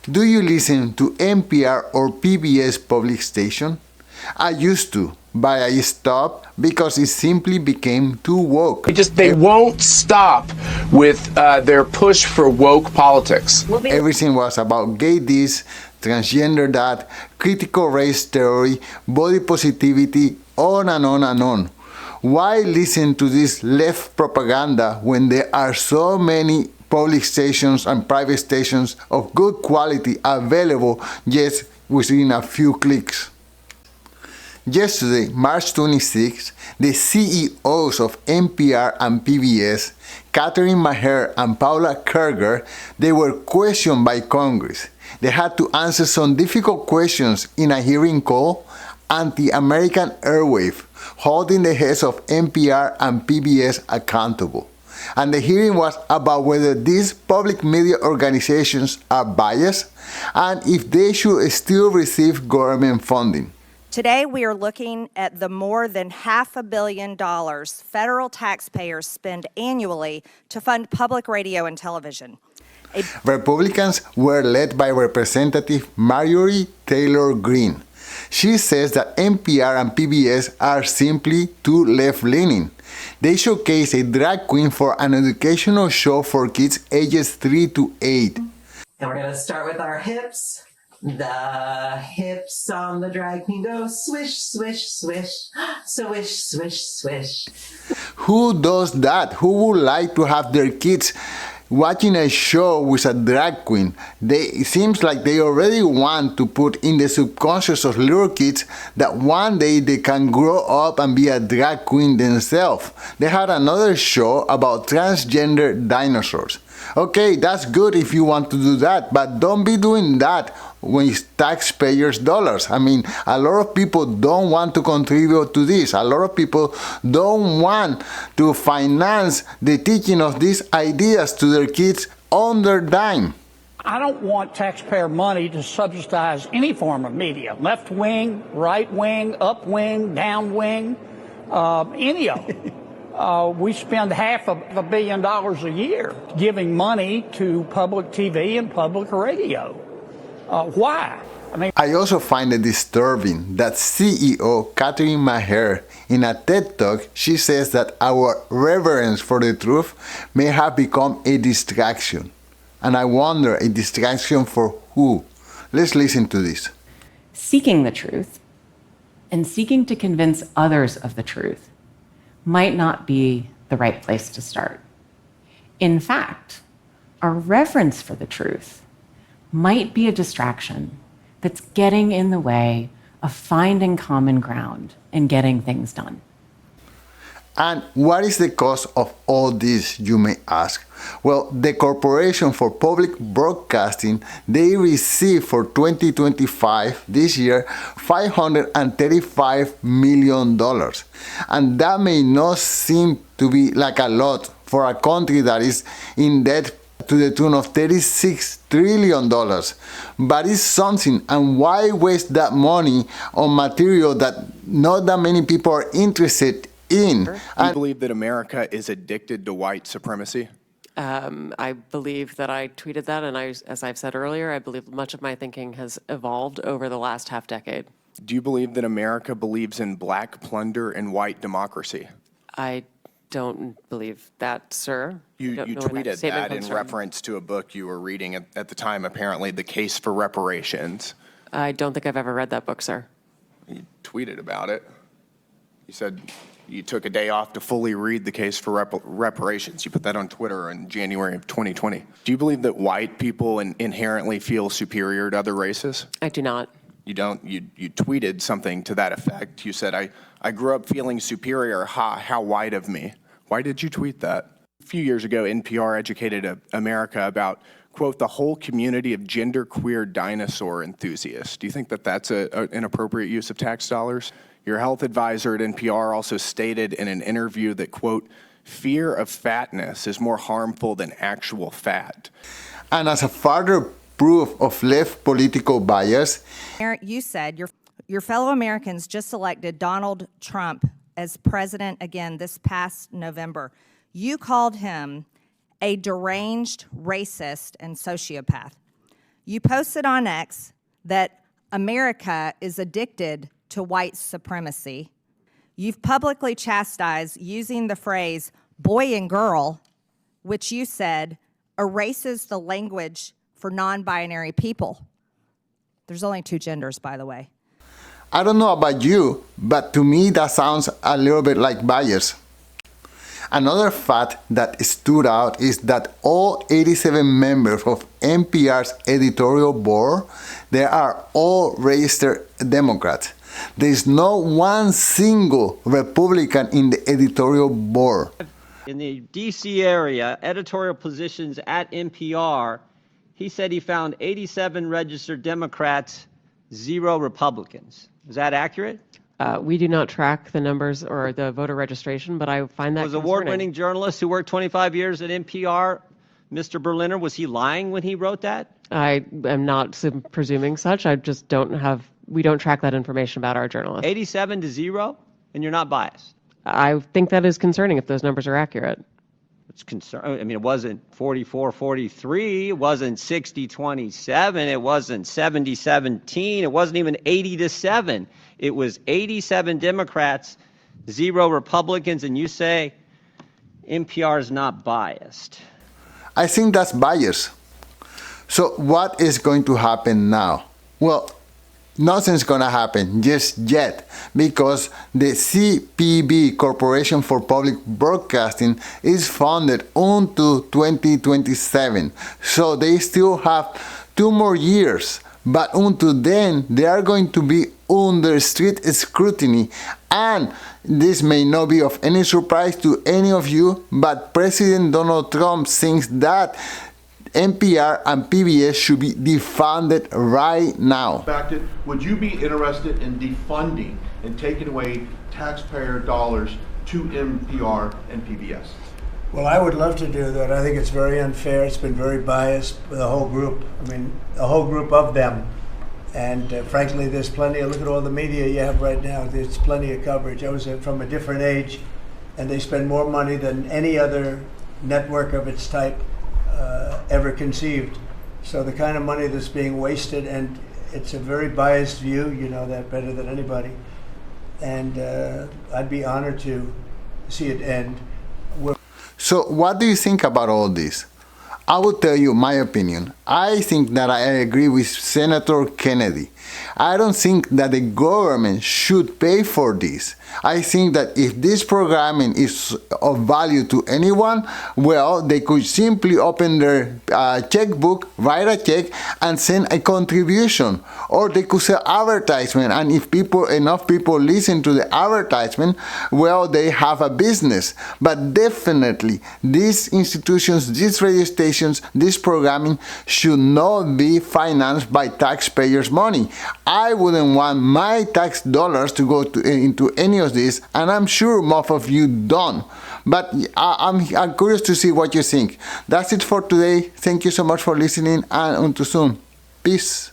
Do you listen to NPR or PBS public station? I used to, but I stopped because it simply became too woke. They won't stop with their push for woke politics. Everything was about gay this, transgender that, critical race theory, body positivity, on and on and on. Why listen to this left propaganda when there are so many public stations and private stations of good quality available just within a few clicks? Yesterday, March 26, the CEOs of NPR and PBS, Katherine, Maher, and Paula Kerger, they were questioned by Congress. They had to answer some difficult questions in a hearing called Anti-American Airwaves, holding the heads of NPR and PBS accountable. And the hearing was about whether these public media organizations are biased and if they should still receive government funding. Today, we are looking at the more than $500 million federal taxpayers spend annually to fund public radio and television. Republicans were led by Representative Marjorie Taylor Greene. She says that NPR and PBS are simply too left-leaning. They showcase a drag queen for an educational show for kids ages 3 to 8. And we're going to start with our hips. The hips on the drag queen go swish, swish, swish, swish, swish, swish. Who does that? Who would like to have their kids watching a show with a drag queen? It seems like they already want to put in the subconscious of little kids that one day they can grow up and be a drag queen themselves. They had another show about transgender dinosaurs. Okay, that's good if you want to do that, but don't be doing that when it's taxpayers' dollars. I mean, a lot of people don't want to contribute to this. A lot of people don't want to finance the teaching of these ideas to their kids on their dime. I don't want taxpayer money to subsidize any form of media, left wing, right wing, up wing, down wing, any of them. We spend $500 million a year giving money to public TV and public radio. Why? I also find it disturbing that CEO Katherine Maher, in a TED Talk, she says that our reverence for the truth may have become a distraction. And I wonder, a distraction for who? Let's listen to this. Seeking the truth and seeking to convince others of the truth might not be the right place to start. In fact, our reverence for the truth might be a distraction that's getting in the way of finding common ground and getting things done. And what is the cost of all this, you may ask? Well, the Corporation for Public Broadcasting, they received for 2025, this year, $535 million. And that may not seem to be like a lot for a country that is in debt to the tune of $36 trillion. But it's something, and why waste that money on material that not that many people are interested in? Do you believe that America is addicted to white supremacy? I believe that I tweeted that, and as I've said earlier, I believe much of my thinking has evolved over the last half decade. Do you believe that America believes in black plunder and white democracy? I don't believe that, sir. You tweeted that in reference to a book you were reading at the time, apparently, The Case for Reparations. I don't think I've ever read that book, sir. You tweeted about it. You said you took a day off to fully read The Case for Reparations. You put that on Twitter in January of 2020. Do you believe that white people inherently feel superior to other races? I do not. You don't? You tweeted something to that effect. You said, I grew up feeling superior. How white of me. Why did you tweet that? A few years ago, NPR educated America about, quote, the whole community of genderqueer dinosaur enthusiasts. Do you think that that's an appropriate use of tax dollars? Your health advisor at NPR also stated in an interview that, quote, fear of fatness is more harmful than actual fat. And as a further proof of left political bias, You said your fellow Americans just elected Donald Trump as president again this past November. You called him a deranged racist and sociopath. You posted on X that America is addicted to white supremacy. You've publicly chastised using the phrase boy and girl, which you said erases the language for non-binary people. There's only two genders, by the way. I don't know about you, but to me that sounds a little bit like bias. Another fact that stood out is that all 87 members of NPR's editorial board, they are all registered Democrats. There is no one single Republican in the editorial board. In the D.C. area, editorial positions at NPR, he said he found 87 registered Democrats, 0 Republicans. Is that accurate? We do not track the numbers or the voter registration, but I find that Was concerning. award-winning journalist who worked 25 years at NPR, Mr. Berliner, was he lying when he wrote that? I am not presuming such. I just we don't track that information about our journalists. 87 to 0, and you're not biased. I think that is concerning if those numbers are accurate. It's I mean, it wasn't 44-43, it wasn't 60-27, it wasn't 70-17, it wasn't even 80-7. It was 87 Democrats, 0 Republicans, and you say NPR is not biased. I think that's bias. So what is going to happen now? Well, nothing's going to happen just yet because the CPB, Corporation for Public Broadcasting, is funded until 2027. So they still have 2 more years. But until then, they are going to be under strict scrutiny. And this may not be of any surprise to any of you, but President Donald Trump thinks that NPR and PBS should be defunded right now. Would you be interested in defunding and taking away taxpayer dollars to NPR and PBS? Well, I would love to do that. I think it's very unfair. It's been very biased with the whole group. I mean, a whole group of them. And frankly, there's plenty of, look at all the media you have right now. There's plenty of coverage. I was from a different age, and they spend more money than any other network of its type ever conceived. So the kind of money that's being wasted, and it's a very biased view, you know that better than anybody. And I'd be honored to see it end. So what do you think about all this? I will tell you my opinion. I think that I agree with Senator Kennedy. I don't think that the government should pay for this. I think that if this programming is of value to anyone, well, they could simply open their checkbook, write a check, and send a contribution. Or they could sell advertisement, and if enough people listen to the advertisement, well, they have a business. But definitely, these institutions, these radio stations, this programming should not be financed by taxpayers' money. I wouldn't want my tax dollars to go into any of this, and I'm sure most of you don't. But I'm curious to see what you think. That's it for today. Thank you so much for listening, and until soon. Peace.